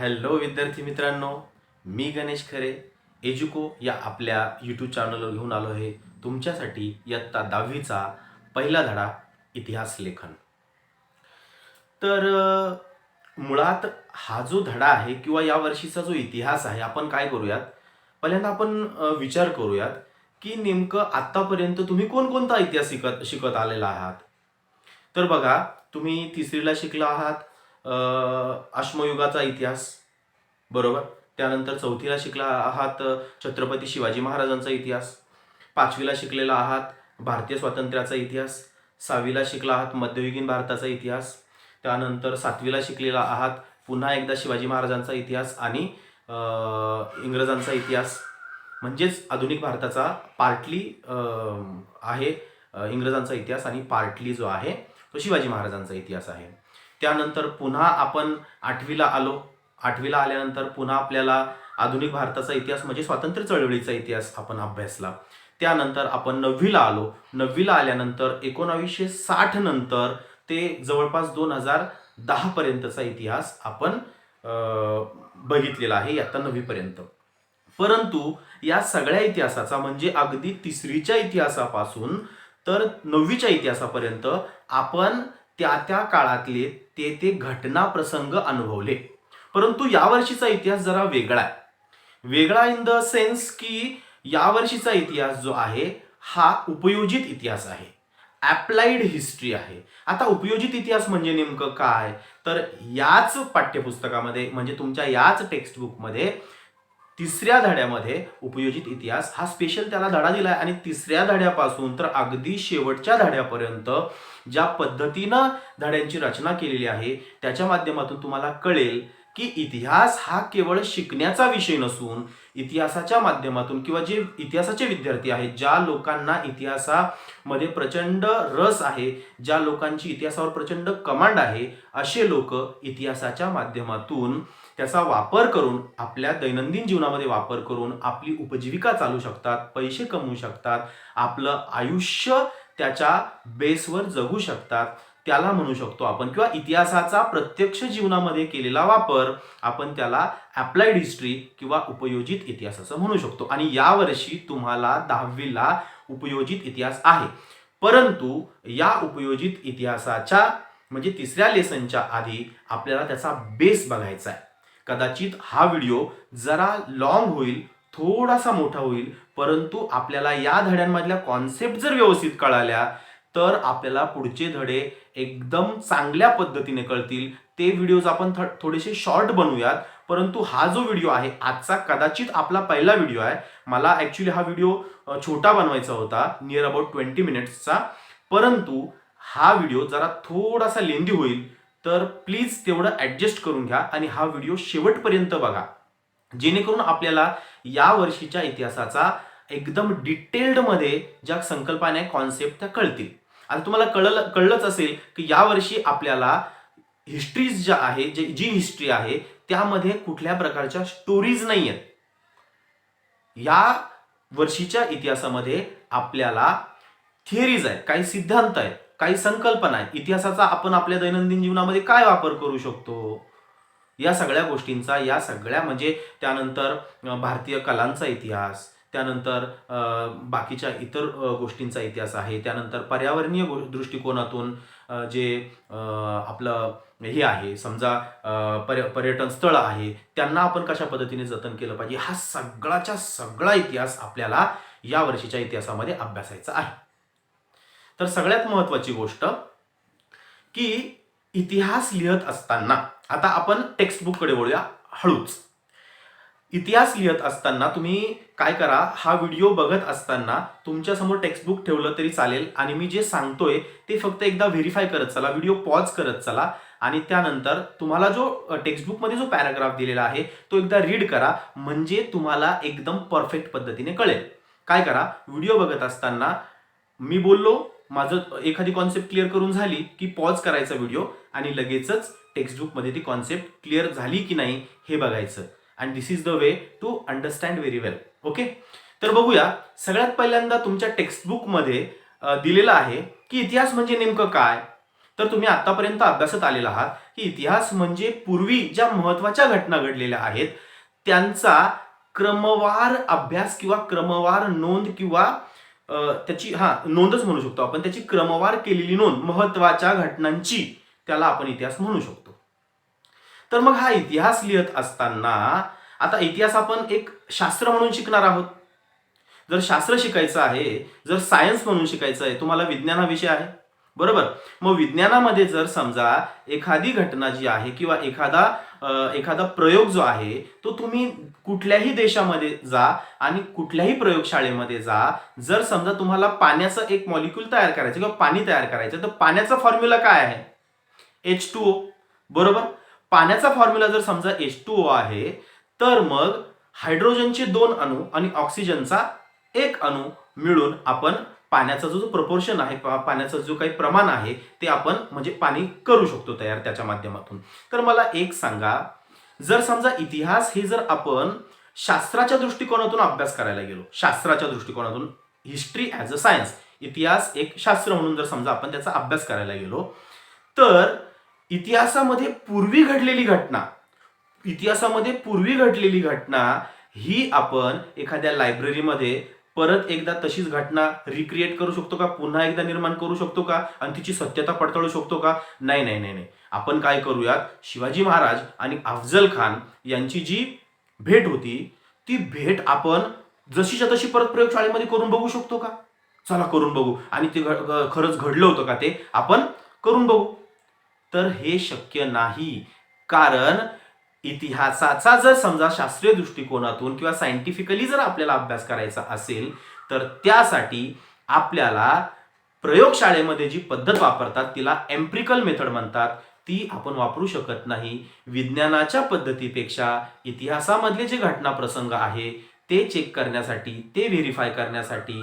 Hello विद्यार्थी मित्रांनो, मी गणेश खरे एज्युको या आपल्या यूट्यूब चॅनलवर घेऊन आलो आहे तुमच्यासाठी इयत्ता 10वीचा पहिला धडा इतिहास लेखन. तर मुळात हा जो धडा आहे किंवा या वर्षीचा जो इतिहास आहे, आपण काय करूयात, पहिल्यांदा आपण विचार करूयात की नेमकं आत्तापर्यंत तुम्ही कोणकोणता इतिहास शिकत शिकत आलेला आहात. तर बघा, तुम्ही तिसरीला शिकला आहात अश्मयुगाचा इतिहास, बरोबर. त्यानंतर चौथीला शिकला आहात छत्रपती शिवाजी महाराजांचा इतिहास. पाचवीला शिकलेला आहात भारतीय स्वातंत्र्याचा इतिहास. सहावीला शिकला आहात मध्ययुगीन भारताचा इतिहास. त्यानंतर सातवीला शिकलेला आहात पुन्हा एकदा शिवाजी महाराजांचा इतिहास आणि इंग्रजांचा इतिहास, म्हणजेच आधुनिक भारताचा पार्टली आहे इंग्रजांचा इतिहास आणि पार्टली जो आहे तो शिवाजी महाराजांचा इतिहास आहे. त्यानंतर पुन्हा आपण आठवीला आलो. आठवीला आल्यानंतर पुन्हा आपल्याला आधुनिक भारताचा इतिहास म्हणजे स्वातंत्र्य चळवळीचा इतिहास आपण अभ्यासला. त्यानंतर आपण नववीला आलो. नववीला आल्यानंतर 1960 नंतर ते जवळपास 2010 पर्यंतचा इतिहास आपण बघितलेला आहे इयत्ता 9वी पर्यंत. परंतु या सगळ्या इतिहासाचा म्हणजे अगदी तिसरीच्या इतिहासापासून तर 9वीच्या इतिहासापर्यंत आपण त्या त्या काळातले ते घटना प्रसंग अनुभवले. परंतु यावर्षीचा इतिहास जरा वेगळा आहे. वेगळा इन द सेन्स की यावर्षीचा इतिहास जो आहे हा उपयोजित इतिहास आहे, ॲप्लाइड हिस्ट्री आहे. आता उपयोजित इतिहास म्हणजे नेमकं काय, तर याच पाठ्यपुस्तकामध्ये म्हणजे तुमच्या याच टेक्स्टबुकमध्ये तिसऱ्या धड्यामध्ये उपयोजित इतिहास हा स्पेशल त्याला धडा दिला आहे आणि तिसऱ्या धड्यापासून तर अगदी शेवटच्या धड्यापर्यंत ज्या पद्धतीनं धड्यांची रचना केलेली आहे त्याच्या माध्यमातून तुम्हाला कळेल की इतिहास हा केवळ शिकण्याचा विषय नसून इतिहासाच्या माध्यमातून किंवा जे इतिहासाचे विद्यार्थी आहेत, ज्या लोकांना इतिहासामध्ये प्रचंड रस आहे, ज्या लोकांची इतिहासावर प्रचंड कमांड आहे, असे लोक इतिहासाच्या माध्यमातून त्याचा वापर करून आपल्या दैनंदिन जीवनामध्ये वापर करून आपली उपजीविका चालू शकतात, पैसे कमवू शकतात, आपलं आयुष्य त्याच्या बेसवर जगू शकतात. त्याला म्हणू शकतो आपण, किंवा इतिहासाचा प्रत्यक्ष जीवनामध्ये केलेला वापर आपण त्याला ॲप्लाइड हिस्ट्री किंवा उपयोजित इतिहास असं म्हणू शकतो. आणि यावर्षी तुम्हाला 10वीला उपयोजित इतिहास आहे. परंतु या उपयोजित इतिहासाच्या म्हणजे तिसऱ्या लेसनच्या आधी आपल्याला त्याचा बेस बघायचा आहे. कदाचित हा व्हिडिओ जरा लॉंग होईल, थोडासा मोठा होईल, परंतु आपल्याला या धड्यांमधल्या कॉन्सेप्ट जर व्यवस्थित कळाल्या तर आपल्याला पुढचे धडे एकदम चांगल्या पद्धतीने कळतील. ते व्हिडिओज आपण थोडेसे शॉर्ट बनवूयात. परंतु हा जो व्हिडिओ आहे आजचा कदाचित आपला पहिला व्हिडिओ आहे. मला ॲक्च्युली हा व्हिडिओ छोटा बनवायचा होता, नियर अबाउट 20 मिनिट्सचा, परंतु हा व्हिडिओ जरा थोडासा लेंदी होईल. तर प्लीज तेवढं ॲडजस्ट करून घ्या आणि हा व्हिडिओ शेवटपर्यंत बघा, जेणेकरून आपल्याला या वर्षीच्या इतिहासाचा एकदम डिटेल्डमध्ये ज्या संकल्पना कॉन्सेप्ट त्या कळतील. आता तुम्हाला कळलंच असेल की यावर्षी आपल्याला हिस्ट्रीज ज्या आहे, जी हिस्ट्री आहे त्यामध्ये कुठल्या प्रकारच्या स्टोरीज नाही आहेत. या वर्षीच्या इतिहासामध्ये आपल्याला थिअरीज आहेत, काही सिद्धांत आहेत, काही संकल्पना आहेत. इतिहासाचा आपण आपल्या दैनंदिन जीवनामध्ये काय वापर करू शकतो या सगळ्या गोष्टींचा, या सगळ्या म्हणजे त्यानंतर भारतीय कलांचा इतिहास, त्यानंतर बाकीच्या इतर गोष्टींचा इतिहास आहे, त्यानंतर पर्यावरणीय दृष्टिकोनातून जे आपलं हे आहे समजा पर्यटन स्थळ आहे त्यांना आपण कशा पद्धतीने जतन केलं पाहिजे, हा सगळाच्या सगळा इतिहास आपल्याला या वर्षीच्या इतिहासामध्ये अभ्यासायचा आहे. तर सगळ्यात महत्त्वाची गोष्ट की इतिहास लिहत असताना, आता आपण टेक्स्टबुककडे वळूया हळूच. इतिहास लिहत असताना तुम्ही काय करा, हा व्हिडिओ बघत असताना तुमच्यासमोर टेक्स्टबुक ठेवलं तरी चालेल आणि मी जे सांगतोय ते फक्त एकदा व्हेरीफाय करत चला, व्हिडिओ पॉज करत चला आणि त्यानंतर तुम्हाला जो टेक्स्टबुकमध्ये जो पॅराग्राफ दिलेला आहे तो एकदा रीड करा, म्हणजे तुम्हाला एकदम परफेक्ट पद्धतीने कळेल. काय करा, व्हिडिओ बघत असताना मी बोललो, माझं एखादी कॉन्सेप्ट क्लिअर करून झाली की पॉज करायचा व्हिडिओ आणि लगेचच टेक्स्टबुकमध्ये ती कॉन्सेप्ट क्लिअर झाली की नाही हे बघायचं. And this is the way to understand very well. Okay, तर बघूया. सगळ्यात पहिल्यांदा तुमच्या टेक्स्टबुकमध्ये दिलेलं आहे की इतिहास म्हणजे नेमकं काय. तर तुम्ही आतापर्यंत अभ्यासात आलेला आहात की इतिहास म्हणजे पूर्वी ज्या महत्वाच्या घटना घडलेल्या आहेत त्यांचा क्रमवार अभ्यास किंवा क्रमवार नोंद किंवा त्याची नोंदच म्हणू शकतो आपण, त्याची क्रमवार केलेली नोंद महत्वाच्या घटनांची, त्याला आपण इतिहास म्हणू शकतो. तर मग हा इतिहास लिहित असताना आता इतिहास आपण एक शास्त्र म्हणून शिकणार आहोत. जर शास्त्र शिकायचं आहे, जर सायन्स म्हणून शिकायचं आहे, तुम्हाला विज्ञान हा विषय आहे बरोबर. मग विज्ञानामध्ये जर समजा एखादी घटना जी आहे किंवा एखादा प्रयोग जो आहे तो तुम्ही कुठल्याही देशामध्ये जा आणि कुठल्याही प्रयोगशाळेमध्ये जा, जर समजा तुम्हाला पाण्याचं एक मॉलिक्यूल तयार करायचं किंवा पाणी तयार करायचं तर पाण्याचा फॉर्म्युला काय आहे? H2O बरोबर. पाण्याचा फॉर्म्युला जर समजा H2O आहे तर मग हायड्रोजनचे 2 अणू आणि ऑक्सिजनचा 1 अणू मिळून आपण पाण्याचा जो प्रपोर्शन आहे, पाण्याचं जो काही प्रमाण आहे ते आपण म्हणजे पाणी करू शकतो तयार त्याच्या माध्यमातून. तर मला एक सांगा, जर समजा इतिहास हे जर आपण शास्त्राच्या दृष्टिकोनातून अभ्यास करायला गेलो, शास्त्राच्या दृष्टिकोनातून हिस्ट्री ॲज अ सायन्स, इतिहास एक शास्त्र म्हणून जर समजा आपण त्याचा अभ्यास करायला गेलो तर इतिहासामध्ये पूर्वी घडलेली घटना ही आपण एखाद्या लायब्ररीमध्ये परत एकदा तशीच घटना रिक्रिएट करू शकतो का, पुन्हा एकदा निर्माण करू शकतो का आणि तिची सत्यता पडताळू शकतो का? नाही नाही नाही नाही. आपण काय करूयात, शिवाजी महाराज आणि अफजल खान यांची जी भेट होती ती भेट आपण जशीच्या तशी परत प्रयोगशाळेमध्ये करून बघू शकतो का? चला करून बघू. आणि ते खरंच घडलं होतं का ते आपण करून बघू. तर हे शक्य नाही, कारण इतिहासाचा जर समजा शास्त्रीय दृष्टिकोनातून किंवा सायंटिफिकली जर आपल्याला अभ्यास करायचा असेल तर त्यासाठी आपल्याला प्रयोगशाळेमध्ये जी पद्धत वापरतात तिला एम्पिरिकल मेथड म्हणतात, ती आपण वापरू शकत नाही. विज्ञानाच्या पद्धतीपेक्षा इतिहासामधले जे घटना प्रसंग आहे ते चेक करण्यासाठी, ते व्हेरीफाय करण्यासाठी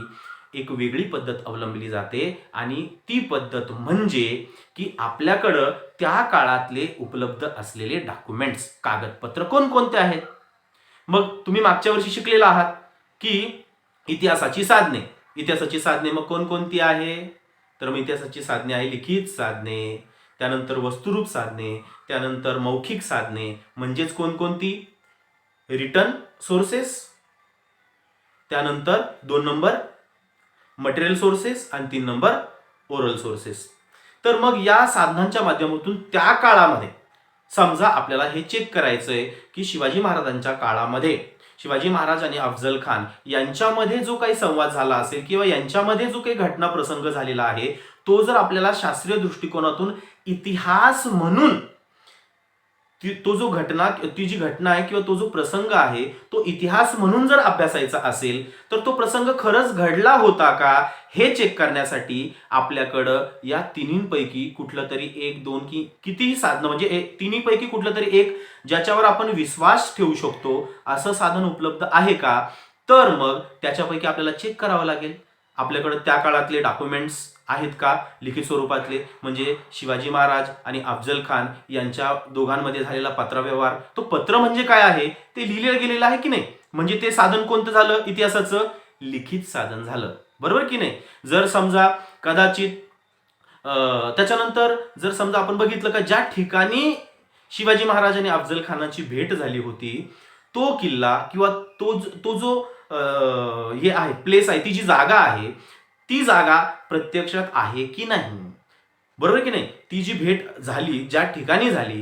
एक वेगळी पद्धत अवलंबली जाते आणि ती पद्धत म्हणजे की आपल्याकडं त्या काळातले उपलब्ध असलेले डॉक्युमेंट्स, कागदपत्र कोणकोणते आहेत. मग तुम्ही मागच्या वर्षी शिकलेला आहात की इतिहासाची साधने मग कोणकोणती आहे? तर मग इतिहासाची साधने आहे लिखित साधने, त्यानंतर वस्तुरूप साधने, त्यानंतर मौखिक साधने म्हणजेच कोणकोणती? रिटन सोर्सेस, त्यानंतर 2 नंबर मटेरियल सोर्सेस आणि 3 नंबर ओरल सोर्सेस. तर मग या साधनांच्या माध्यमातून त्या काळामध्ये समजा आपल्याला हे चेक करायचंय की शिवाजी महाराजांच्या काळामध्ये शिवाजी महाराज आणि अफजल खान यांच्यामध्ये जो काही संवाद झाला असेल किंवा यांच्यामध्ये जो काही घटना प्रसंग झालेला आहे तो जर आपल्याला शास्त्रीय दृष्टिकोनातून इतिहास म्हणून ती जी घटना आहे किंवा तो जो प्रसंग आहे तो इतिहास म्हणून जर अभ्यासायचा असेल तर तो प्रसंग खरंच घडला होता का हे चेक करण्यासाठी आपल्याकडं या तिन्हींपैकी कुठलं तरी 1, 2 की कितीही साधनं म्हणजे तिन्हीपैकी कुठलं तरी एक ज्याच्यावर आपण विश्वास ठेवू शकतो असं साधन उपलब्ध आहे का? तर मग त्याच्यापैकी आपल्याला चेक करावं लागेल आपल्याकडे त्या काळातले डॉक्युमेंट्स आहेत का लिखित स्वरूपातले, म्हणजे शिवाजी महाराज आणि अफजल खान यांच्या दोघांमध्ये झालेला पत्रव्यवहार. तो पत्र म्हणजे काय आहे ते लिहिलं गेलेलं आहे की नाही, म्हणजे ते साधन कोणतं झालं इतिहासाचं? लिखित साधन झालं बरोबर की नाही. जर समजा कदाचित त्याच्यानंतर जर समजा आपण बघितलं का ज्या ठिकाणी शिवाजी महाराज आणि अफजल खानाची भेट झाली होती तो किल्ला किंवा तो जो हे आहे प्लेस आहे, ती जी जागा आहे ती जागा प्रत्यक्षात आहे की नाही बरोबर की नाही. ती जी भेट झाली ज्या ठिकाणी झाली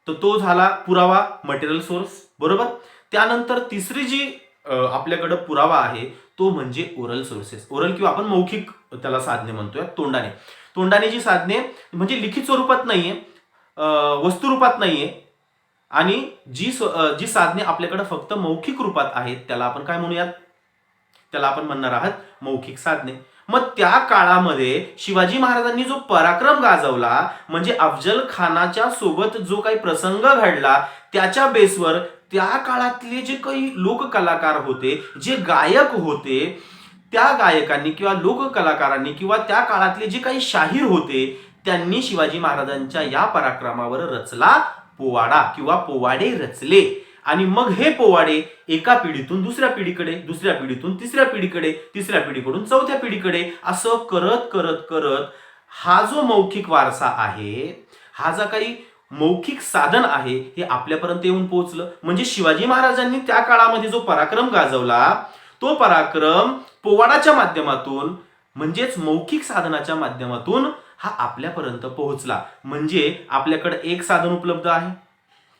तर तो झाला पुरावा मटेरियल सोर्स बरोबर. त्यानंतर तिसरी जी आपल्याकडे पुरावा आहे तो म्हणजे ओरल सोर्सेस, ओरल किंवा आपण मौखिक त्याला साधने म्हणतोय, तोंडाने जी साधने म्हणजे लिखित स्वरूपात नाहीये, वस्तुरूपात नाहीये आणि जी साधने आपल्याकडे फक्त मौखिक रूपात आहेत त्याला आपण काय म्हणूयात, त्याला आपण म्हणणार आहात मौखिक साधने. मग त्या काळामध्ये शिवाजी महाराजांनी जो पराक्रम गाजवला म्हणजे अफजल खानाच्या सोबत जो काही प्रसंग घडला त्याच्या बेसवर त्या काळातले जे काही लोककलाकार होते, जे गायक होते, त्या गायकांनी किंवा लोककलाकारांनी किंवा त्या काळातले जे काही शाहीर होते त्यांनी शिवाजी महाराजांच्या या पराक्रमावर रचला पोवाडा किंवा पोवाडे रचले. आणि मग हे पोवाडे एका पिढीतून दुसऱ्या पिढीकडे, दुसऱ्या पिढीतून तिसऱ्या पिढीकडे, तिसऱ्या पिढीकडून चौथ्या पिढीकडे असं करत करत करत हा जो मौखिक वारसा आहे, हा जो काही मौखिक साधन आहे हे आपल्यापर्यंत येऊन पोहोचलं. म्हणजे शिवाजी महाराजांनी त्या काळामध्ये जो पराक्रम गाजवला तो पराक्रम पोवाडाच्या माध्यमातून म्हणजेच मौखिक साधनाच्या माध्यमातून हा आपल्यापर्यंत पोहोचला. म्हणजे आपल्याकडे एक साधन उपलब्ध आहे,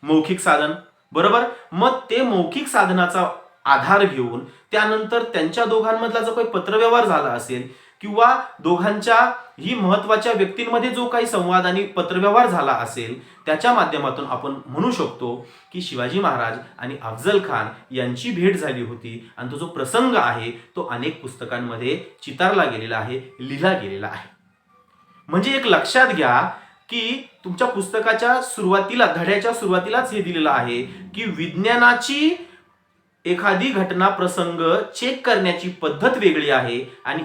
मौखिक साधन, बरोबर. मग ते मौखिक साधनाचा आधार घेऊन त्यानंतर त्यांच्या दोघांमधला जो काही पत्रव्यवहार झाला असेल किंवा दोघांच्या ही महत्वाच्या व्यक्तींमध्ये जो काही संवाद आणि पत्रव्यवहार झाला असेल त्याच्या माध्यमातून आपण म्हणू शकतो की शिवाजी महाराज आणि अफजल खान यांची भेट झाली होती आणि तो जो प्रसंग आहे तो अनेक पुस्तकांमध्ये चितारला गेलेला आहे, लिहिला गेलेला आहे. म्हणजे एक लक्षात घ्या की तुमच्या पुस्तकाच्या सुरुवातीला, धड्याच्या सुरुवातीलाच हे दिलेलं आहे की विज्ञानाची एखादी घटना प्रसंग चेक करण्याची पद्धत वेगळी आहे आणि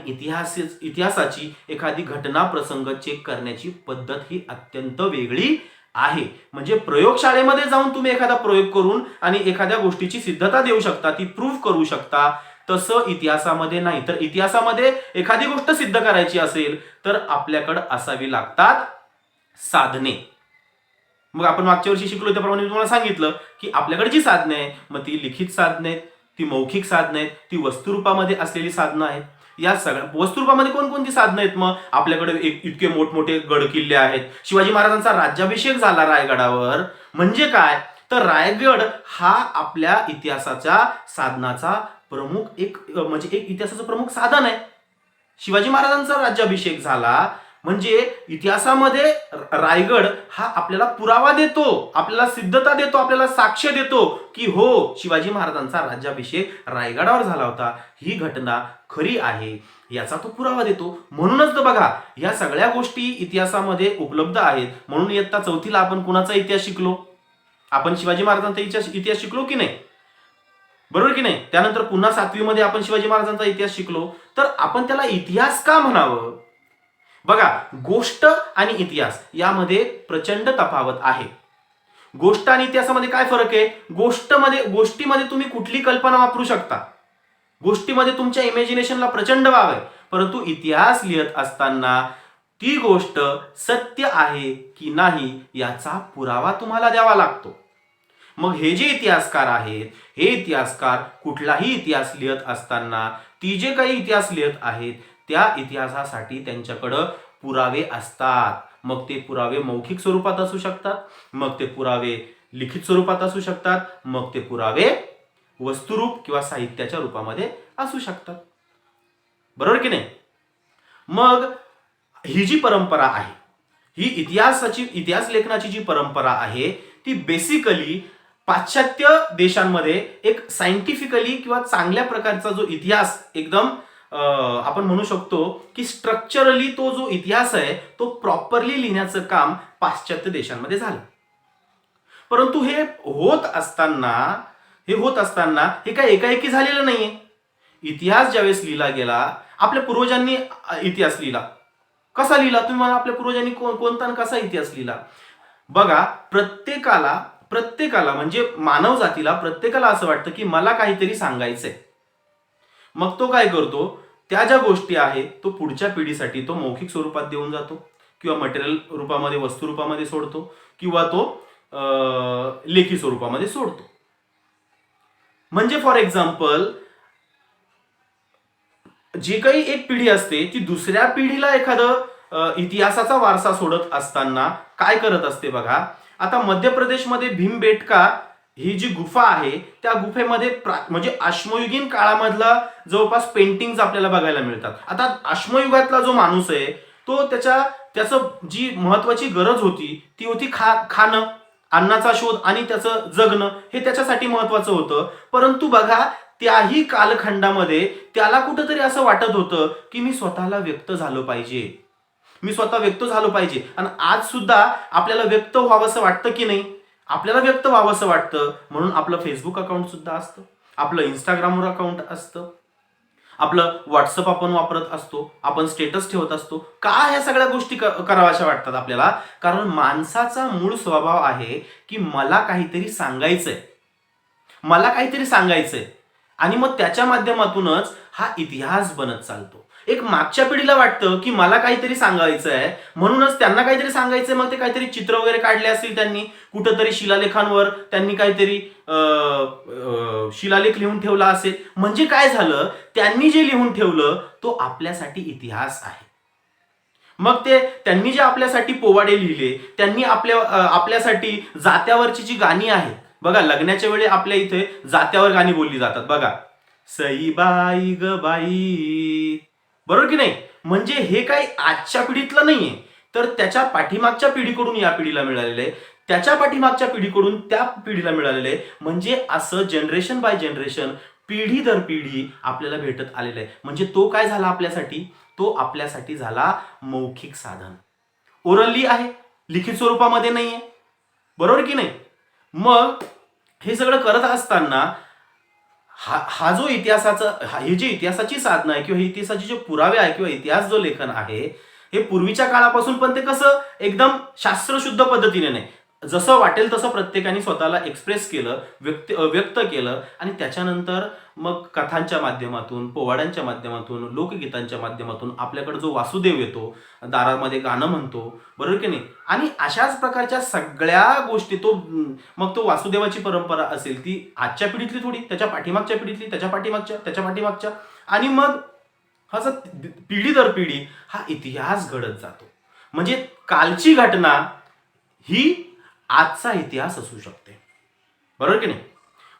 इतिहासाची एखादी घटना प्रसंग चेक करण्याची पद्धत ही अत्यंत वेगळी आहे. म्हणजे प्रयोगशाळेमध्ये जाऊन तुम्ही एखादा प्रयोग करून आणि एखाद्या गोष्टीची सिद्धता देऊ शकता, ती प्रूव्ह करू शकता, तसं इतिहासामध्ये नाही. तर इतिहासामध्ये एखादी गोष्ट सिद्ध करायची असेल तर आपल्याकडे असावी लागतात साधने. मग आपण मागच्या वर्षी शिकलो त्याप्रमाणे मी तुम्हाला सांगितलं की आपल्याकडे जी साधने आहे मग ती लिखित साधने आहेत, ती मौखिक साधने आहेत, ती वस्तुरूपामध्ये असलेली साधनं आहेत. या सगळ्या वस्तुरूपामध्ये कोणकोणती साधनं आहेत? मग आपल्याकडे इतके मोठमोठे गड किल्ले आहेत. शिवाजी महाराजांचा राज्याभिषेक झाला रायगडावर. म्हणजे काय तर रायगड हा आपल्या इतिहासाच्या साधनाचा प्रमुख म्हणजे एक इतिहासाचं प्रमुख साधन आहे. शिवाजी महाराजांचा राज्याभिषेक झाला म्हणजे इतिहासामध्ये रायगड हा आपल्याला पुरावा देतो, आपल्याला सिद्धता देतो, आपल्याला साक्ष देतो की हो शिवाजी महाराजांचा राज्याभिषेक रायगडावर झाला होता, ही घटना खरी आहे, याचा तो पुरावा देतो. म्हणूनच तर बघा या सगळ्या गोष्टी इतिहासामध्ये उपलब्ध आहेत. म्हणून इयत्ता चौथीला आपण कुणाचा इतिहास शिकलो? आपण शिवाजी महाराजांचा इतिहास शिकलो की नाही? बरोबर की नाही? त्यानंतर पुन्हा 7वी मध्ये आपण शिवाजी महाराजांचा इतिहास शिकलो. तर आपण त्याला इतिहास का म्हणावं? बघा गोष्ट आणि इतिहास यामध्ये प्रचंड तफावत आहे. गोष्ट आणि इतिहासामध्ये काय फरक आहे? गोष्टीमध्ये तुम्ही कुठली कल्पना वापरू शकता, गोष्टीमध्ये तुमच्या इमॅजिनेशनला प्रचंड वाव आहे. परंतु इतिहास लिहित असताना ती गोष्ट सत्य आहे की नाही याचा पुरावा तुम्हाला द्यावा लागतो. मग हे जे इतिहासकार आहेत हे इतिहासकार कुठलाही इतिहास लिहित असताना ती जे काही इतिहास लिहित आहेत त्या इतिहासासाठी त्यांच्याकडं पुरावे असतात. मग ते पुरावे मौखिक स्वरूपात असू शकतात, मग ते पुरावे लिखित स्वरूपात असू शकतात, मग ते पुरावे वस्तुरूप किंवा साहित्याच्या रूपामध्ये असू शकतात. बरोबर की नाही? मग ही जी परंपरा आहे, ही इतिहास लेखनाची जी परंपरा आहे ती बेसिकली पाश्चात्य देशांमध्ये एक सायंटिफिकली किंवा चांगल्या प्रकारचा जो इतिहास एकदम आपण म्हणू शकतो की स्ट्रक्चरली तो जो इतिहास आहे तो प्रॉपरली लिहिण्याचं काम पाश्चात्य देशांमध्ये झालं. परंतु हे होत असताना हे काय एकाएकी झालेलं नाहीये. इतिहास ज्यावेळेस लिहिला गेला, आपल्या पूर्वजांनी इतिहास लिहिला. कसा लिहिला? तुम्ही मला आपल्या पूर्वजांनी कोणता कसा इतिहास लिहिला? बघा प्रत्येकाला म्हणजे मानव जातीला प्रत्येकाला असं वाटतं की मला काहीतरी सांगायचंय. मग तो काय करतो? त्या ज्या गोष्टी आहेत तो पुढच्या पिढीसाठी तो मौखिक स्वरूपात देऊन जातो किंवा मटेरियल रूपामध्ये वस्तू रूपामध्ये सोडतो किंवा तो लेखी स्वरूपामध्ये सोडतो. म्हणजे फॉर एक्झाम्पल जी काही एक पिढी असते ती दुसऱ्या पिढीला एखादं इतिहासाचा वारसा सोडत असताना काय करत असते बघा. आता मध्य प्रदेशमध्ये भीमबेटका ही जी गुफा आहे त्या गुफेमध्ये म्हणजे अश्मयुगीन काळामधला जवळपास पेंटिंग्स आपल्याला बघायला मिळतात. आता अश्मयुगातला जो माणूस आहे तो त्याचं जी महत्वाची गरज होती ती होती खाणं, अन्नाचा शोध आणि त्याचं जगणं हे त्याच्यासाठी महत्वाचं होतं. परंतु बघा त्याही कालखंडामध्ये त्याला कुठंतरी असं वाटत होतं की मी स्वतःला व्यक्त झालो पाहिजे, मी स्वतः व्यक्त झालो पाहिजे. आणि आज सुद्धा आपल्याला व्यक्त व्हावंसं वाटतं की नाही? आपल्याला व्यक्त व्हावंसं वाटतं. म्हणून आपलं फेसबुक अकाउंट सुद्धा असतं, आपलं इंस्टाग्रामवर अकाउंट असतं, आपलं व्हॉट्सअप आपण वापरत असतो, आपण स्टेटस ठेवत असतो. का ह्या सगळ्या गोष्टी कराव्याशा वाटतात आपल्याला? कारण माणसाचा मूळ स्वभाव आहे की मला काहीतरी सांगायचंय आणि मग त्याच्या माध्यमातूनच हा इतिहास बनत चालतो. एक मागच्या पिढीला वाटतं की मला काहीतरी सांगायचं आहे, म्हणूनच त्यांना काहीतरी सांगायचं, मग ते काहीतरी चित्र वगैरे काढले असतील त्यांनी, कुठंतरी शिलालेखांवर त्यांनी काहीतरी शिलालेख लिहून ठेवला असेल. म्हणजे काय झालं, त्यांनी जे लिहून ठेवलं तो आपल्यासाठी इतिहास आहे. मग ते त्यांनी जे आपल्यासाठी पोवाडे लिहिले, त्यांनी आपल्यासाठी जात्यावरची जी गाणी आहेत बघा, लग्नाच्या वेळी आपल्या इथे जात्यावर गाणी बोलली जातात बघा, सई बाई ग बाई, बरोबर की नाही. म्हणजे हे काही आजच्या पिढीतलं नाहीये, तर त्याच्या पाठीमागच्या पिढीकडून या पिढीला मिळालेलं आहे, त्याच्या पाठीमागच्या पिढीकडून त्या पिढीला मिळालेलं आहे. म्हणजे असं जनरेशन बाय जनरेशन, पिढी दर पिढी आपल्याला भेटत आलेलं आहे. म्हणजे तो काय झाला आपल्यासाठी, तो आपल्यासाठी झाला मौखिक साधन. ओरली आहे, लिखित स्वरूपामध्ये नाहीये, बरोबर की नाही. मग हे सगळं करत असताना हा जो इतिहासाचा, हे जे इतिहासाची साधनं आहे किंवा इतिहासाचे जे पुरावे आहे किंवा इतिहास जो लेखन आहे, हे पूर्वीच्या काळापासून पण ते कसं एकदम शास्त्रशुद्ध पद्धतीने नाही, जसं वाटेल तसं प्रत्येकाने स्वतःला एक्सप्रेस केलं, व्यक्त केलं. आणि त्याच्यानंतर मग कथांच्या माध्यमातून, पोवाड्यांच्या माध्यमातून, लोकगीतांच्या माध्यमातून आपल्याकडे जो वासुदेव येतो, दारामध्ये गाणं म्हणतो, बरोबर की नाही. आणि अशाच प्रकारच्या सगळ्या गोष्टी, मग तो वासुदेवाची परंपरा असेल ती आजच्या पिढीतली थोडी, त्याच्या पाठीमागच्या पिढीतली, त्याच्या पाठीमागच्या, त्याच्या पाठीमागच्या, आणि मग हा पिढी दर पिढी हा इतिहास घडत जातो. म्हणजे कालची घटना ही आजचा इतिहास असू शकते, बरोबर की नाही.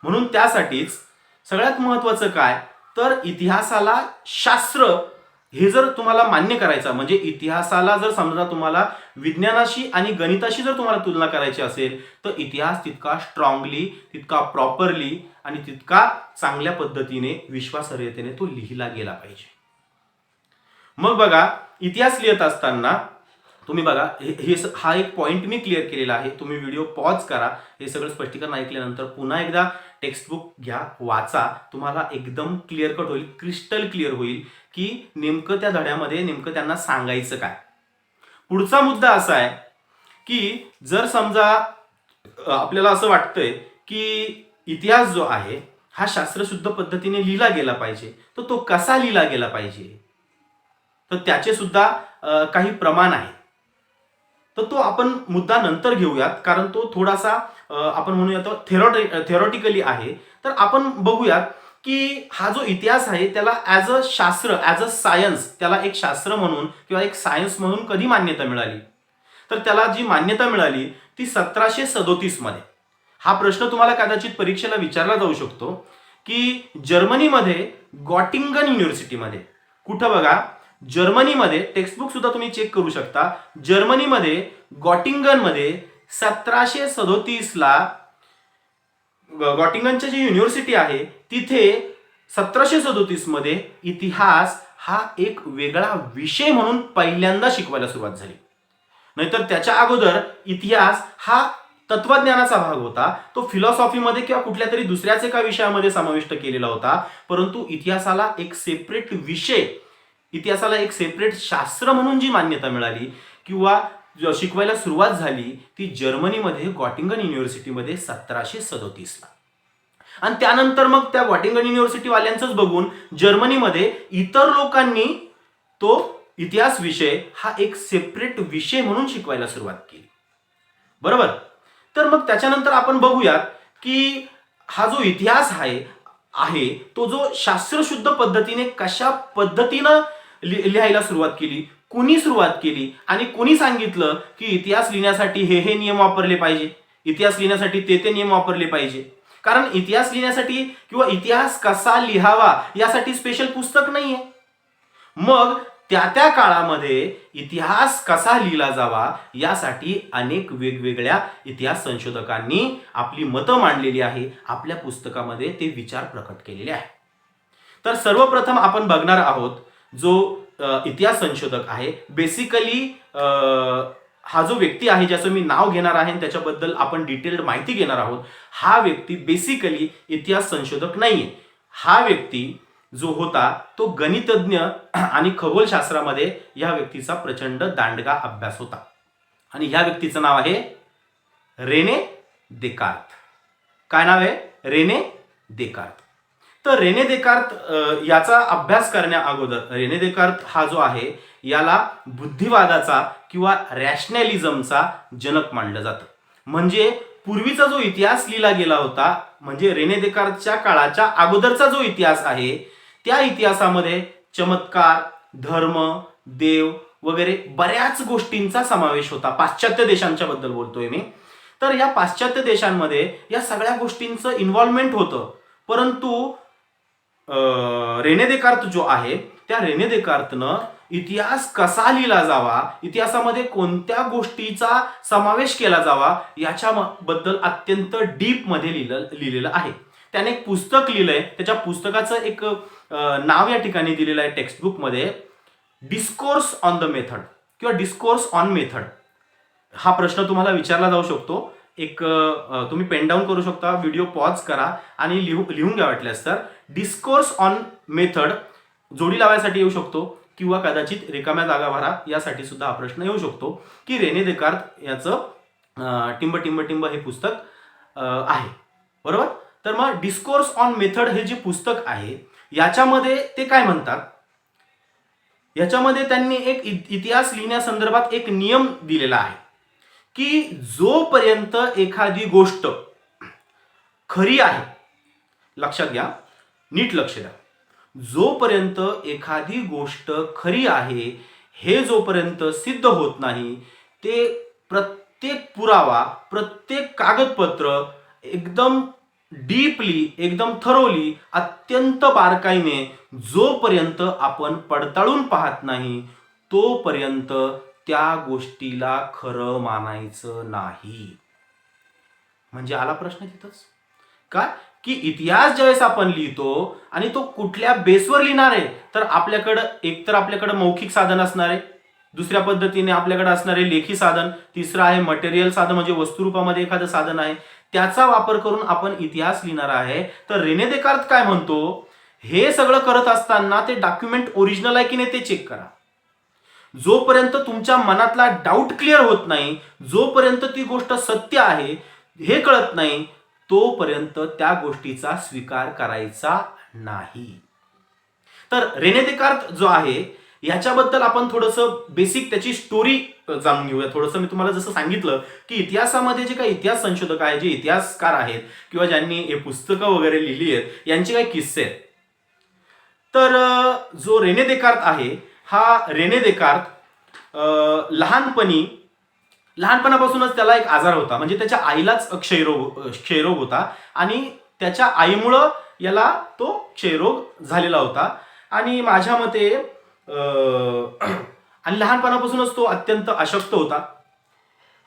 म्हणून त्यासाठीच सगळ्यात महत्वाचं काय, तर इतिहासाला शास्त्र हे जर तुम्हाला मान्य करायचं, म्हणजे इतिहासाला जर समजा तुम्हाला विज्ञानाशी आणि गणिताशी जर तुम्हाला तुलना करायची असेल, तर इतिहास तितका स्ट्रॉंगली, तितका प्रॉपरली आणि तितका चांगल्या पद्धतीने, विश्वासार्हतेने तो लिहिला गेला पाहिजे. मग बघा, इतिहास लिहित असताना तुम्ही बघा, हा एक पॉइंट मी क्लिअर केलेला आहे. तुम्ही व्हिडिओ पॉज करा, हे सगळं स्पष्टीकरण ऐकल्यानंतर पुन्हा एकदा टेक्स्टबुक घ्या, वाचा, तुम्हाला एकदम क्लिअर कट होईल, क्रिस्टल क्लिअर होईल की नेमकं त्या धड्यामध्ये नेमकं त्यांना सांगायचं काय. पुढचा मुद्दा असा आहे की जर समजा आपल्याला असं वाटतंय की इतिहास जो आहे हा शास्त्रशुद्ध पद्धतीने लिहिला गेला पाहिजे, तर तो कसा लिहिला गेला पाहिजे, तर त्याचे सुद्धा काही प्रमाण आहे. तर तो आपण मुद्दा नंतर घेऊयात, कारण तो थोडासा आपण म्हणूयात थेरॉटिकली आहे. तर आपण बघूयात की हा जो इतिहास आहे त्याला ॲज अ शास्त्र, ॲज अ सायन्स, त्याला एक शास्त्र म्हणून किंवा एक सायन्स म्हणून कधी मान्यता मिळाली, तर त्याला जी मान्यता मिळाली ती 1737 मध्ये. हा प्रश्न तुम्हाला कदाचित परीक्षेला विचारला जाऊ शकतो की जर्मनीमध्ये गॉटिंगन युनिव्हर्सिटीमध्ये, कुठं बघा, जर्मनीमध्ये, टेक्स्टबुक सुद्धा तुम्ही चेक करू शकता, जर्मनीमध्ये गॉटिंगन मध्ये 1737 ला गॉटिंगनची जी युनिव्हर्सिटी आहे तिथे 1737 मध्ये इतिहास हा एक वेगळा विषय म्हणून पहिल्यांदा शिकवायला सुरुवात झाली. नाहीतर त्याच्या अगोदर इतिहास हा तत्वज्ञानाचा भाग होता, तो फिलॉसॉफीमध्ये किंवा कुठल्या तरी दुसऱ्याच एका विषयामध्ये समाविष्ट केलेला होता. परंतु इतिहासाला एक सेपरेट विषय, इतिहासाला एक सेपरेट शास्त्र म्हणून जी मान्यता मिळाली किंवा शिकवायला सुरुवात झाली ती जर्मनीमध्ये गॉटिंगन युनिव्हर्सिटीमध्ये 1737 ला. आणि त्यानंतर मग त्या गॉटिंगन युनिव्हर्सिटी वाल्यांचंच बघून जर्मनीमध्ये इतर लोकांनी तो इतिहास विषय हा एक सेपरेट विषय म्हणून शिकवायला सुरुवात केली, बरोबर. तर मग त्याच्यानंतर आपण बघूयात की हा जो इतिहास आहे तो जो शास्त्रशुद्ध पद्धतीने कशा पद्धतीनं लिहायला सुरुवात केली, कुणी सुरुवात केली आणि कुणी सांगितलं की इतिहास लिहिण्यासाठी हे नियम वापरले पाहिजे, इतिहास लिहिण्यासाठी ते नियम वापरले पाहिजे. कारण इतिहास लिहिण्यासाठी किंवा इतिहास कसा लिहावा यासाठी स्पेशल पुस्तक नाहीये. मग त्या काळामध्ये इतिहास कसा लिहिला जावा यासाठी अनेक वेगवेगळ्या इतिहास संशोधकांनी आपली मतं मांडलेली आहे, आपल्या पुस्तकामध्ये ते विचार प्रकट केलेले आहे. तर सर्वप्रथम आपण बघणार आहोत जो इतिहास संशोधक आहे, बेसिकली हा जो व्यक्ती आहे ज्याचं मी नाव घेणार आहे आणि त्याच्याबद्दल आपण डिटेल्ड माहिती घेणार आहोत, हा व्यक्ती बेसिकली इतिहास संशोधक नाहीये. हा व्यक्ती जो होता तो गणितज्ञ आणि खगोलशास्त्रामध्ये या व्यक्तीचा प्रचंड दांडगा अभ्यास होता आणि ह्या व्यक्तीचं नाव आहे रेने देकार्त. काय नाव आहे? Rene Descartes. तर रेने देकार्त याचा अभ्यास करण्या अगोदर रेने देकार्त हा जो आहे याला बुद्धिवादाचा किंवा रॅशनॅलिझमचा जनक मानलं जातं. म्हणजे पूर्वीचा जो इतिहास लिहिला गेला होता, म्हणजे रेने देकार्तच्या काळाच्या अगोदरचा जो इतिहास आहे, त्या इतिहासामध्ये चमत्कार, धर्म, देव वगैरे बऱ्याच गोष्टींचा समावेश होता. पाश्चात्य देशांच्या बद्दल बोलतोय मी. तर या पाश्चात्य देशांमध्ये या सगळ्या गोष्टींचं इन्व्हॉल्वमेंट होतं. परंतु रेने देकार्त जो आहे, त्या रेने देकार्तनं इतिहास कसा लिहिला जावा, इतिहासामध्ये कोणत्या गोष्टीचा समावेश केला जावा याच्याबद्दल अत्यंत डीप मध्ये लिहिलेलं आहे. त्याने एक पुस्तक लिहिलंय. त्याच्या पुस्तकाचं एक नाव या ठिकाणी दिलेलं आहे टेक्स्टबुक मध्ये, डिस्कोर्स ऑन द मेथड किंवा डिस्कोर्स ऑन मेथड. हा प्रश्न तुम्हाला विचारला जाऊ शकतो. एक तुम्ही पेन डाऊन करू शकता, व्हिडिओ पॉज करा आणि लिहून घ्या वाटल्यास तर. डिस्कोर्स ऑन मेथड जोडी लावायसाठी येऊ शकतो किंवा कदाचित रिकाम्या जागा भरा यासाठी सुद्धा हा प्रश्न येऊ शकतो की रेने देकार्त याचं टिंब टिंब टिंब हे पुस्तक आहे. बरोबर. तर मग डिस्कोर्स ऑन मेथड हे जे पुस्तक आहे याच्यामध्ये ते काय म्हणतात, याच्यामध्ये त्यांनी एक इतिहास लिहिण्यासंदर्भात एक नियम दिलेला आहे की जोपर्यंत एखादी गोष्ट खरी आहे, लक्षात घ्या, नीट लक्ष द्या, जोपर्यंत एखादी गोष्ट खरी आहे हे जोपर्यंत सिद्ध होत नाही, ते प्रत्येक पुरावा, प्रत्येक कागदपत्र एकदम डीपली, एकदम थरोली, अत्यंत बारकाईने जोपर्यंत आपण पडताळून पाहत नाही तोपर्यंत त्या गोष्टीला खरं मानायचं नाही. म्हणजे आला प्रश्न तिथंच काय की इतिहास ज्यावेळेस आपण लिहितो आणि तो कुठल्या बेसवर लिहिणार आहे, तर आपल्याकडं मौखिक साधन असणार आहे, दुसऱ्या पद्धतीने आपल्याकडे असणारे लेखी साधन, तिसरं आहे मटेरियल साधन म्हणजे वस्तुरूपामध्ये एखादं साधन आहे, त्याचा वापर करून आपण इतिहास लिहिणार आहे. तर रेने देकार्त काय म्हणतो, हे सगळं करत असताना ते डॉक्युमेंट ओरिजिनल आहे की नाही ते चेक करा. जोपर्यंत तुमच्या मनातला डाऊट क्लिअर होत नाही, जोपर्यंत ती गोष्ट सत्य आहे हे कळत नाही, तोपर्यंत त्या गोष्टीचा स्वीकार करायचा नाही. तर रेने देकार्त जो आहे याच्याबद्दल आपण थोडंसं बेसिक त्याची स्टोरी जाणून घेऊया. थोडंसं मी तुम्हाला जसं सांगितलं की इतिहासामध्ये जे काही इतिहास संशोधक आहेत, जे इतिहासकार आहेत किंवा ज्यांनी हे पुस्तकं वगैरे लिहिली आहेत, यांचे काही किस्से आहेत. तर जो रेने देकार्त आहे, हा रेने देकार्त लहानपणापासूनच त्याला एक आजार होता. म्हणजे त्याच्या आईलाच क्षयरोग होता आणि त्याच्या आईमुळं याला तो क्षयरोग झालेला होता. आणि माझ्या मते आणि लहानपणापासूनच तो अत्यंत अशक्त होता.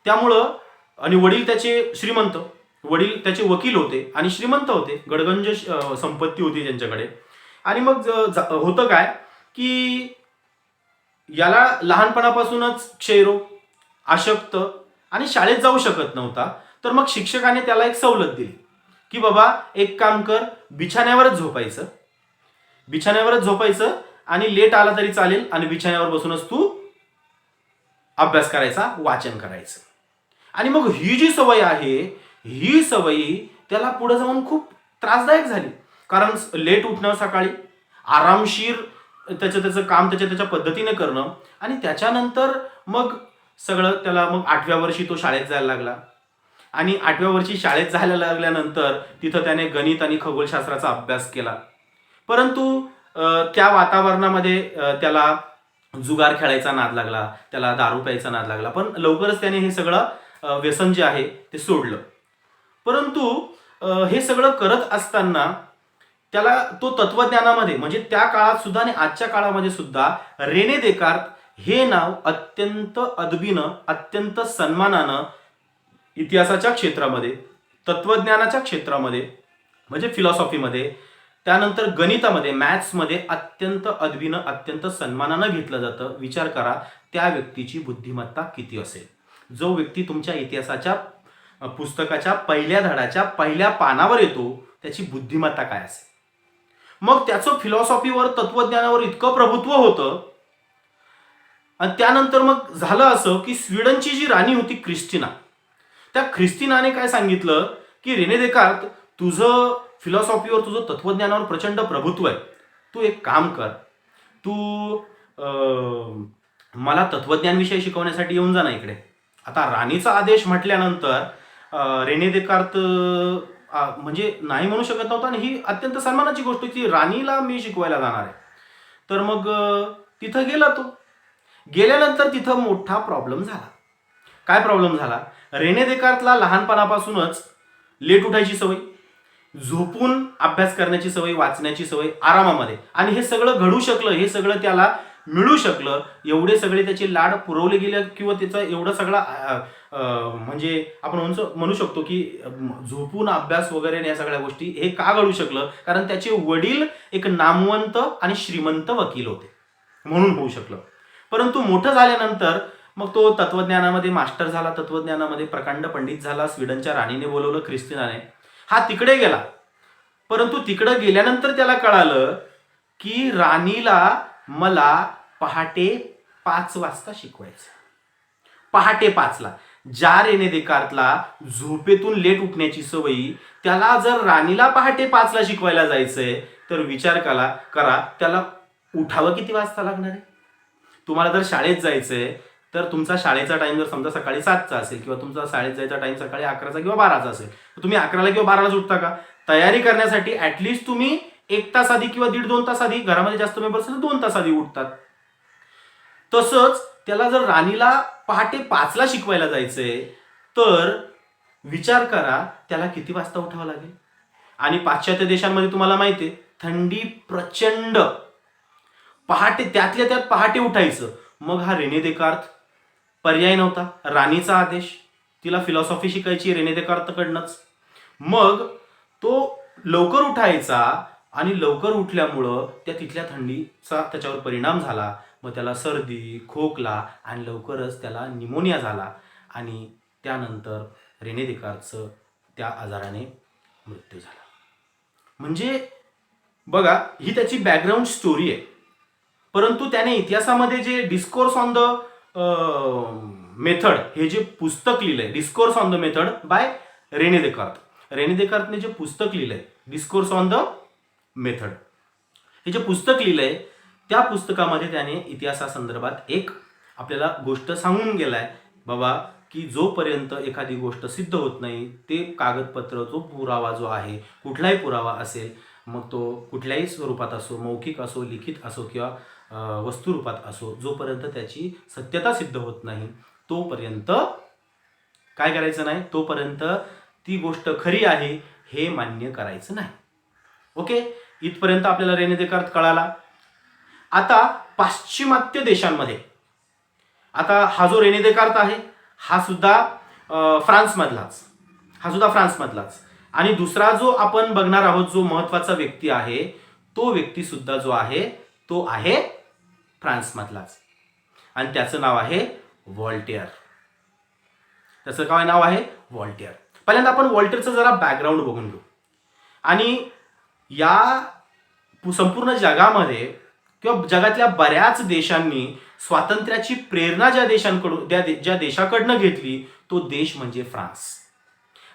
त्यामुळं आणि वडील त्याचे वकील होते आणि श्रीमंत होते, गडगंज संपत्ती होती त्यांच्याकडे. आणि मग होतं काय की याला लहानपणापासूनच क्षयरोग, अशक्त आणि शाळेत जाऊ शकत नव्हता. तर मग शिक्षकाने त्याला एक सवलत दिली की बाबा एक काम कर, बिछाण्यावरच झोपायचं आणि लेट आला तरी चालेल आणि बिछाण्यावर बसूनच तू अभ्यास करायचा, वाचन करायचं. आणि मग ही जी सवय आहे, ही सवयी त्याला पुढे जाऊन खूप त्रासदायक झाली. कारण लेट उठणं, सकाळी आरामशीर त्याचं काम त्याच्या पद्धतीने करणं, आणि त्याच्यानंतर मग सगळं त्याला मग 8व्या वर्षी तो शाळेत जायला लागला. आणि 8व्या वर्षी शाळेत जायला लागल्यानंतर तिथं त्याने गणित आणि खगोलशास्त्राचा अभ्यास केला. परंतु त्या वातावरणामध्ये त्याला जुगार खेळायचा नाद लागला, त्याला दारू प्यायचा नाद लागला. पण लवकरच त्याने हे सगळं व्यसन जे आहे ते सोडलं. परंतु हे सगळं करत असताना त्याला तो तत्वज्ञानामध्ये, म्हणजे त्या काळात सुद्धा आणि आजच्या काळामध्ये सुद्धा रेने देकार्त हे नाव अत्यंत अदबीनं, अत्यंत सन्मानानं इतिहासाच्या क्षेत्रामध्ये, तत्वज्ञानाच्या क्षेत्रामध्ये म्हणजे फिलॉसॉफीमध्ये, त्यानंतर गणितामध्ये, मॅथ्समध्ये अत्यंत अदबीनं, अत्यंत सन्मानानं घेतलं जातं. विचार करा त्या व्यक्तीची बुद्धिमत्ता किती असेल. जो व्यक्ती तुमच्या इतिहासाच्या पुस्तकाच्या पहिल्या धड्याच्या पहिल्या पानावर येतो त्याची बुद्धिमत्ता काय असेल. मग त्याचं फिलॉसॉफीवर, तत्वज्ञानावर इतकं प्रभुत्व होतं. आणि त्यानंतर मग झालं असं की स्वीडनची जी राणी होती क्रिस्टिना, त्या क्रिस्टिनाने काय सांगितलं की रेने देकार्त, तुझं फिलॉसॉफीवर, तुझं तत्वज्ञानावर प्रचंड प्रभुत्व आहे. तू एक काम कर, तू मला तत्वज्ञानविषयी शिकवण्यासाठी येऊन जा ना इकडे. आता राणीचा आदेश म्हटल्यानंतर रेने देकार्त म्हणजे नाही म्हणू शकत नव्हता आणि ही अत्यंत सन्मानाची गोष्ट की राणीला मी शिकवायला जाणार आहे. तर मग तिथं गेला तो. गेल्यानंतर तिथं मोठा प्रॉब्लेम झाला. काय प्रॉब्लेम झाला? रेने देकार्तला लहानपणापासूनच लेट उठायची सवय, झोपून अभ्यास करण्याची सवय, वाचण्याची सवय आरामामध्ये, आणि हे सगळं घडू शकलं, हे सगळं त्याला मिळू शकलं, एवढे सगळे त्याचे लाड पुरवले गेले किंवा त्याचा एवढा सगळा म्हणजे आपण म्हणू शकतो की झोपून अभ्यास वगैरे या सगळ्या गोष्टी हे का घडू शकलं? कारण त्याचे वडील एक नामवंत आणि श्रीमंत वकील होते म्हणून होऊ शकलं. परंतु मोठं झाल्यानंतर मग तो तत्वज्ञानामध्ये मास्टर झाला, तत्वज्ञानामध्ये प्रकांड पंडित झाला. स्वीडनच्या राणीने बोलवलं, ख्रिस्तिनाने. हा तिकडे गेला, परंतु तिकडे गेल्यानंतर त्याला कळालं की राणीला मला पहाटे 5 वाजता शिकवायचं. पहाटे 5ला. ज्या रेने देकार्तला झोपेतून लेट उठण्याची सवयी, त्याला जर राणीला पहाटे 5ला शिकवायला जायचंय तर विचार करा त्याला उठावं किती वाजता लागणार आहे. तुम्हाला जर शाळेत जायचंय तर तुमचा शाळेचा टाइम जर समजा सकाळी 7चा असेल किंवा तुमचा शाळेत जायचा टाइम सकाळी 11चा किंवा 12चा असेल, तर तुम्ही 11ला किंवा 12लाच उठता का? तयारी करण्यासाठी ऍटलिस्ट तुम्ही 1 तास आधी किंवा 1.5-2 तास आधी, घरामध्ये जास्त मेंबर असेल तर 2 तास आधी उठतात. तसंच त्याला जर राणीला पहाटे 5ला शिकवायला जायचंय तर विचार करा त्याला किती वाजता उठावं लागेल. आणि पाश्चात्य देशांमध्ये तुम्हाला माहिती आहे थंडी प्रचंड, पहाटे त्यातल्या त्यात पहाटे उठायचं. मग हा रेने देकार्त पर्याय नव्हता, राणीचा आदेश, तिला फिलॉसॉफी शिकायची रेने देकार्तकडनंच. मग तो लवकर उठायचा आणि लवकर उठल्यामुळं तिथल्या थंडीचा त्याच्यावर परिणाम झाला. मग त्याला सर्दी, खोकला आणि लवकरच त्याला निमोनिया झाला आणि त्यानंतर रेने देकार्तचं त्या आजाराने मृत्यू झाला. म्हणजे बघा ही त्याची बॅकग्राऊंड स्टोरी आहे. परंतु त्याने इतिहासामध्ये जे डिस्कोर्स ऑन द मेथड हे जे पुस्तक लिहिलंय, discourse on the method by Rene Descartes, Rene देकार्तने जे पुस्तक लिहिलंय डिस्कोर्स ऑन द मेथड, हे जे पुस्तक लिहिलंय त्या पुस्तकामध्ये त्याने इतिहासासंदर्भात एक आपल्याला गोष्ट सांगून गेलाय बाबा की जोपर्यंत एखादी गोष्ट सिद्ध होत नाही ते कागदपत्र, जो पुरावा जो आहे, कुठलाही पुरावा असेल, मग तो कुठल्याही स्वरूपात असो, मौखिक असो, लिखित असो किंवा वस्तुरूपात असो, जोपर्यंत त्याची सत्यता सिद्ध होत नाही तोपर्यंत काय करायचं नाही, तोपर्यंत ती गोष्ट खरी आहे हे मान्य करायचं नाही. ओके, इथपर्यंत आपल्याला रेने देकार्त कळाला. आता पाश्चिमात्य देशांमध्ये, आता हा जो रेने देकार्त आहे हा सुद्धा फ्रान्समधलाच, आणि दुसरा जो आपण बघणार आहोत जो महत्वाचा व्यक्ती आहे तो व्यक्ती सुद्धा जो आहे तो आहे फ्रान्समधलाच, आणि त्याचं नाव आहे व्हॉल्टेअर. त्याचं काय नाव आहे? व्हॉल्टेअर. पहिल्यांदा आपण व्हॉल्टेअरचं जरा बॅकग्राऊंड बघून घेऊ. आणि या संपूर्ण जगामध्ये किंवा जगातल्या बऱ्याच देशांनी स्वातंत्र्याची प्रेरणा ज्या देशाकडनं घेतली तो देश म्हणजे फ्रान्स.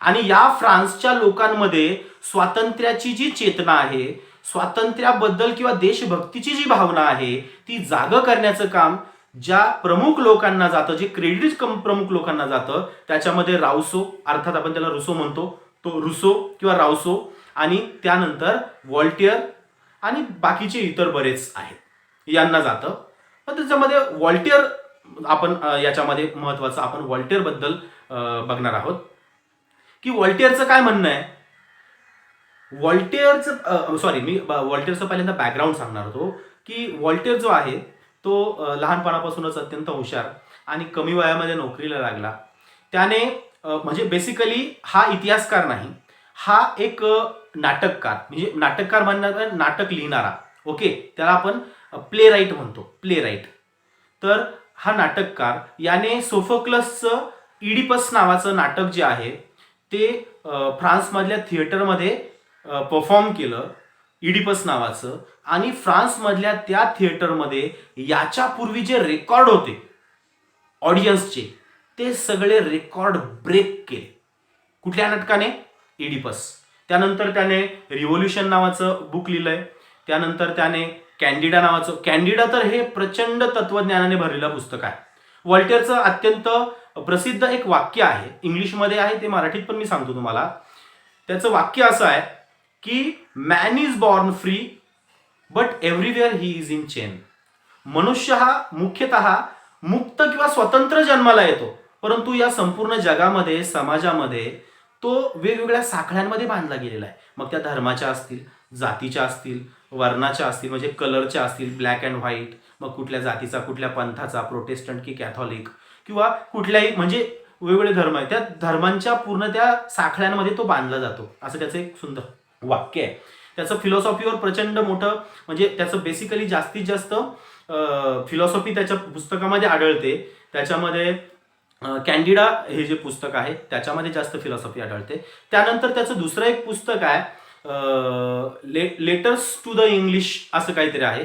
आणि या फ्रान्सच्या लोकांमध्ये स्वातंत्र्याची जी चेतना आहे, स्वातंत्र्याबद्दल किंवा देशभक्तीची जी भावना आहे ती जाग करण्याचं काम ज्या प्रमुख लोकांना जातं, जे क्रेडिट प्रमुख लोकांना जातं, त्याच्यामध्ये राऊसो, अर्थात आपण त्याला रुसो म्हणतो, तो रुसो किंवा राऊसो, आणि त्यानंतर व्हॉल्टेअर आणि बाकीचे इतर बरेच आहेत, यांना जातं. पण त्याच्यामध्ये व्हॉल्टेअर आपण याच्यामध्ये महत्वाचं आपण व्हॉल्टेअर बद्दल बघणार आहोत की व्हॉल्टेअरचं काय म्हणणं आहे. मी व्हॉल्टेअरचं पहिल्यांदा बॅकग्राऊंड सांगणार होतो की व्हॉल्टेअर जो आहे तो लहानपणापासूनच अत्यंत हुशार आणि कमी वयामध्ये नोकरीला लागला. त्याने म्हणजे बेसिकली हा इतिहासकार नाही, हा एक नाटककार, म्हणजे नाटककार म्हणणार नाटक लिहिणारा. ओके, त्याला आपण प्ले राईट म्हणतो, प्ले राईट. तर हा नाटककार याने सोफोक्लसचं इडिपस नावाचं नाटक जे आहे ते फ्रान्समधल्या थिएटरमध्ये परफॉर्म केलं, इडिपस नावाचं. आणि फ्रान्समधल्या त्या थिएटरमध्ये याच्यापूर्वी जे रेकॉर्ड होते ऑडियन्सचे ते सगळे रेकॉर्ड ब्रेक केले. कुठल्या नाटकाने? इडिपस. त्यानंतर त्याने रिव्होल्युशन नावाचं बुक लिहिलंय. त्यानंतर त्याने कॅन्डिडा नावाचं, कॅन्डिडा तर हे प्रचंड तत्वज्ञानाने भरलेलं पुस्तक आहे. व्हॉल्टेअरचं अत्यंत प्रसिद्ध एक वाक्य आहे, इंग्लिशमध्ये आहे ते, मराठीत पण मी सांगतो तुम्हाला. त्याचं वाक्य असं आहे की man is born free but everywhere he is in chain. मनुष्य हा मुख्यतः मुक्त किंवा स्वतंत्र जन्माला येतो, परंतु या संपूर्ण जगामध्ये, समाजामध्ये तो वेगवेगळ्या साखळ्यांमध्ये बांधला गेलेला आहे. मग त्या धर्माच्या असतील, जातीच्या असतील, वर्णाच्या असतील, म्हणजे कलरच्या असतील, ब्लॅक अँड व्हाईट, मग कुठल्या जातीचा, कुठल्या पंथाचा, प्रोटेस्टंट की कॅथॉलिक, किंवा कुठल्याही, म्हणजे वेगवेगळे धर्म आहेत, त्या धर्मांच्या पूर्ण त्या साखळ्यांमध्ये तो बांधला जातो, असं त्याचं एक सुंदर वाक्य आहे. त्याचं फिलॉसॉफीवर प्रचंड मोठं, म्हणजे त्याचं बेसिकली जास्तीत जास्त फिलॉसॉफी त्याच्या पुस्तकामध्ये आढळते. त्याच्यामध्ये कॅन्डिडा हे जे पुस्तक आहे त्याच्यामध्ये जास्त फिलॉसॉफी आढळते. त्यानंतर त्याचं दुसरं एक पुस्तक आहे, लेटर्स टू द इंग्लिश असं काहीतरी आहे,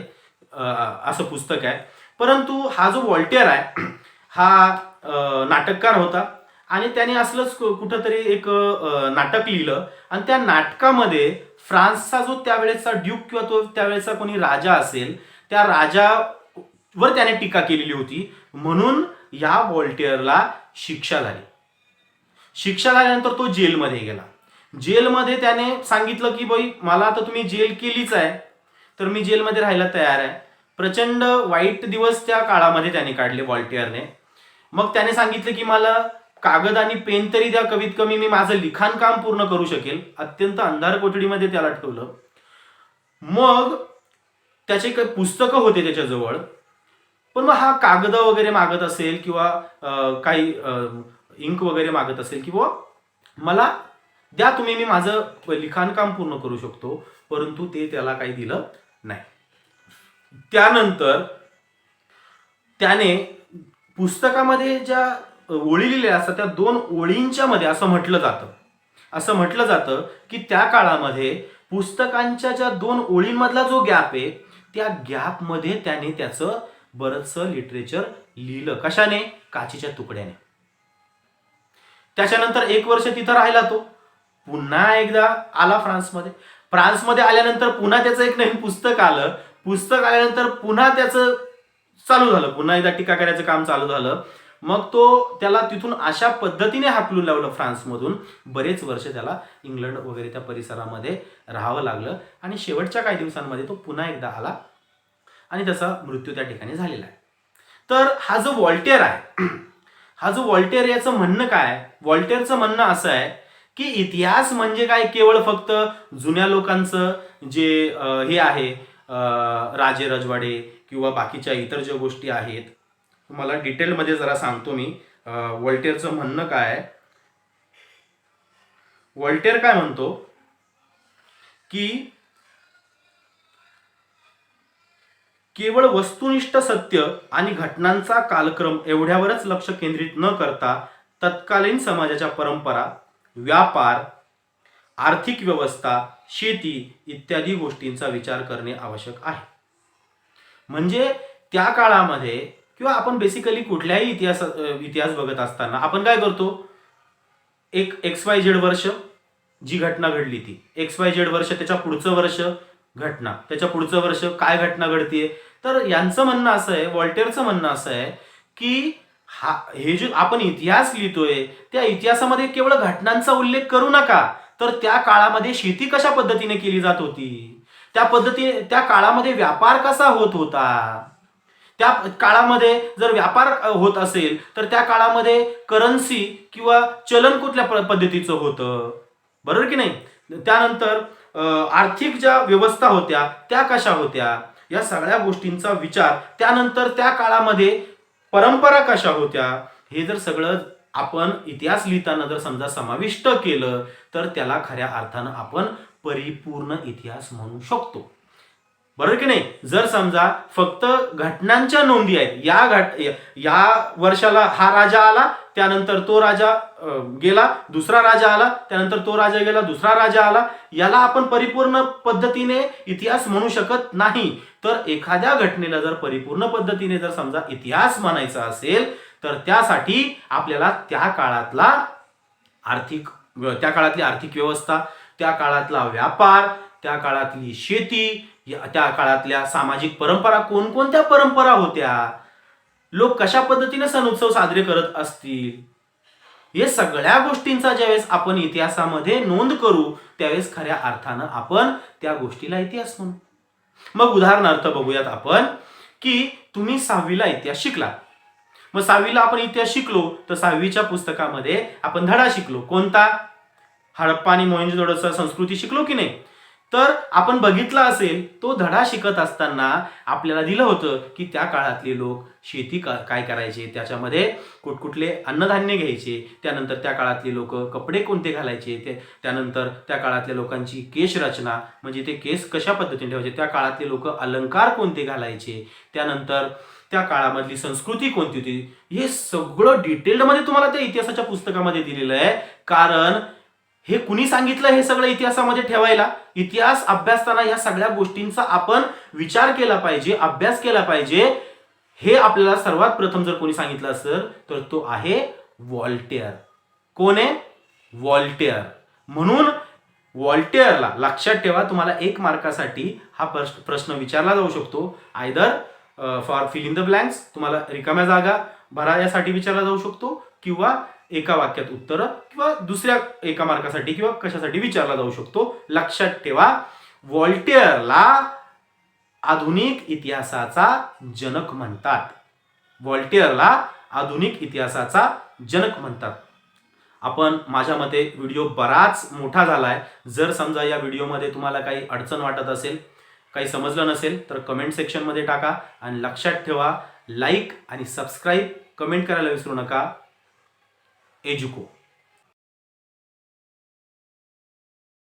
असं पुस्तक आहे. परंतु हा जो व्हॉल्टेअर आहे हा नाटककार होता आणि त्याने असलंच कुठंतरी एक नाटक लिहिलं आणि त्या नाटकामध्ये फ्रान्सचा जो त्यावेळेचा ड्यूक किंवा तो त्यावेळेचा कोणी राजा असेल, त्या राजावर त्याने टीका केलेली होती, म्हणून या व्हॉल्टेअरला शिक्षा झाली. शिक्षा झाल्यानंतर तो जेलमध्ये गेला. जेलमध्ये त्याने सांगितलं की बाई मला आता तुम्ही जेल केलीच आहे, तर मी जेलमध्ये राहायला तयार आहे. प्रचंड वाईट दिवस त्या काळामध्ये त्याने काढले व्हॉल्टेअरने. मग त्याने सांगितलं की मला कागद आणि पेन तरी द्या, कमीत कमी मी माझं लिखाण काम पूर्ण करू शकेल. अत्यंत अंधार कोठडीमध्ये त्याला ठेवलं. मग त्याचे काही पुस्तकं होते त्याच्याजवळ, पण मग हा कागद वगैरे मागत असेल किंवा काही इंक वगैरे मागत असेल किंवा मला द्या तुम्ही, मी माझं लिखाण काम पूर्ण करू शकतो, परंतु ते त्याला काही दिलं नाही. त्यानंतर त्याने पुस्तकामध्ये ज्या ओळी लिहिल्या असतात त्या 2 ओळींच्या मध्ये असं म्हटलं जातं की त्या काळामध्ये पुस्तकांच्या ज्या 2 ओळींमधला जो गॅप आहे त्या गॅपमध्ये त्याने त्याचं बरंचसं लिटरेचर लिहिलं. कशाने? काचेच्या तुकड्याने. त्याच्यानंतर 1 वर्ष तिथं राहिला तो. पुन्हा एकदा आला फ्रान्समध्ये आल्यानंतर पुन्हा त्याचं एक नवीन पुस्तक आलं. पुस्तक आल्यानंतर पुन्हा त्याचं चालू झालं, पुन्हा एकदा टीका करायचं काम चालू झालं. मग त्याला तिथून अशा पद्धतीने हाकलून लावलं फ्रान्समधून. बरेच वर्ष त्याला इंग्लंड वगैरे त्या परिसरामध्ये राहावं लागलं आणि शेवटच्या काही दिवसांमध्ये तो पुन्हा एकदा आला आणि त्याचा मृत्यू त्या ठिकाणी झालेला आहे. तर हा जो व्हॉल्टेअर आहे, हा जो व्हॉल्टेअर, याचं म्हणणं काय? व्हॉल्टेअरचं म्हणणं असं आहे की इतिहास म्हणजे काय, केवळ फक्त जुन्या लोकांचं जे हे आहे, राजे रजवाडे किंवा बाकीच्या इतर ज्या गोष्टी आहेत. तुम्हाला डिटेलमध्ये जरा सांगतो मी व्हॉल्टेअरचं म्हणणं काय आहे. व्हॉल्टेअर काय म्हणतो की केवळ वस्तुनिष्ठ सत्य आणि घटनांचा कालक्रम एवढ्यावरच लक्ष केंद्रित न करता तत्कालीन समाजाच्या परंपरा, व्यापार, आर्थिक व्यवस्था, शेती इत्यादी गोष्टींचा विचार करणे आवश्यक आहे. म्हणजे त्या काळामध्ये किंवा आपण बेसिकली कुठल्याही इतिहास बघत असताना आपण काय करतो, एक XYZ वर्ष जी घटना घडली ती XYZ वर्ष, त्याच्या पुढचं वर्ष घटना, त्याच्या पुढचं वर्ष काय घटना घडतीये. तर यांचं म्हणणं असं आहे, व्हॉल्टेअरचं म्हणणं असं आहे की हे जे आपण इतिहास लिहितोय त्या इतिहासामध्ये केवळ घटनांचा उल्लेख करू नका, तर त्या काळामध्ये शेती कशा पद्धतीने केली जात होती, त्या काळामध्ये व्यापार कसा होत होता, त्या काळामध्ये जर व्यापार होत असेल तर त्या काळामध्ये करन्सी किंवा चलन कुठल्या पद्धतीचं होतं, बरोबर की नाही. त्यानंतर आर्थिक ज्या व्यवस्था होत्या त्या कशा होत्या, या सगळ्या गोष्टींचा विचार. त्यानंतर त्या काळामध्ये परंपरा कशा होत्या, हे जर सगळं आपण इतिहास लिहिताना जर समजा समाविष्ट केलं तर त्याला खऱ्या अर्थानं आपण परिपूर्ण इतिहास म्हणू शकतो, बरोबर की नाही. जर समजा फक्त घटनांच्या नोंदी आहेत, या वर्षाला हा राजा आला, त्यानंतर तो राजा गेला, दुसरा राजा आला, त्यानंतर तो राजा गेला, दुसरा राजा आला, याला आपण परिपूर्ण पद्धतीने इतिहास म्हणू शकत नाही. तर एखाद्या घटनेला जर परिपूर्ण पद्धतीने जर समजा इतिहास म्हणायचा असेल तर त्यासाठी आपल्याला त्या काळातली आर्थिक व्यवस्था, त्या काळातला व्यापार, त्या काळातली शेती, त्या काळातल्या सामाजिक परंपरा, कोणकोणत्या परंपरा होत्या, लोक कशा पद्धतीने सण उत्सव साजरे करत असतील, हे सगळ्या गोष्टींचा ज्यावेळेस आपण इतिहासामध्ये नोंद करू त्यावेळेस खऱ्या अर्थानं आपण त्या गोष्टीला इतिहास म्हणू. मग उदाहरणार्थ बघूयात आपण की तुम्ही 6वीला इतिहास शिकला. मग 6वीला आपण इतिहास शिकलो तर 6वीच्या पुस्तकामध्ये आपण धडा शिकलो. कोणता? हडप्पा आणि मोहेंजोदडोचा संस्कृती शिकलो की नाही? तर आपण बघितला असेल तो धडा शिकत असताना आपल्याला दिलं होतं की त्या काळातले लोक शेती काय करायचे, त्याच्यामध्ये कुठकुठले अन्नधान्य घ्यायचे, त्यानंतर त्या काळातले लोक कपडे कोणते घालायचे, त्यानंतर त्या काळातल्या लोकांची केश रचना म्हणजे ते केस कशा पद्धतीने ठेवायचे, त्या काळातले लोक अलंकार कोणते घालायचे, त्यानंतर त्या काळामधली संस्कृती कोणती होती, हे सगळं डिटेल्डमध्ये तुम्हाला त्या इतिहासाच्या पुस्तकामध्ये दिलेलं आहे. कारण हे कुणी सांगितलं हे सगळं इतिहासामध्ये ठेवायला? इतिहास अभ्यासताना या सगळ्या गोष्टींचा आपण विचार केला पाहिजे, अभ्यास केला पाहिजे. हे आपल्याला सर्वात प्रथम जर कोणी सांगितलं असेल तर तो आहे व्हॉल्टेअर. कोण आहे? व्हॉल्टेअर. म्हणून व्हॉल्टेअरला लक्षात ठेवा, तुम्हाला 1 मार्कासाठी हा प्रश्न विचारला जाऊ शकतो. Either for fill in the blanks, तुम्हाला रिकाम्या जागा भरा यासाठी विचारला जाऊ शकतो, किंवा एका वाक्यात उत्तर, किंवा दुसऱ्या 1 मार्कासाठी किंवा कशासाठी विचारला जाऊ शकतो. लक्षात ठेवा, व्हॉल्टेअरला आधुनिक इतिहासाचा जनक म्हणतात. व्हॉल्टेअरला आधुनिक इतिहासाचा जनक म्हणतात. आपण माझ्या मते व्हिडिओ बराच मोठा झालाय. जर समजा या व्हिडिओमध्ये तुम्हाला काही अडचण वाटत असेल, काही समजलं नसेल तर कमेंट सेक्शनमध्ये टाका. आणि लक्षात ठेवा, लाईक आणि सबस्क्राईब, कमेंट करायला विसरू नका. एज्युको.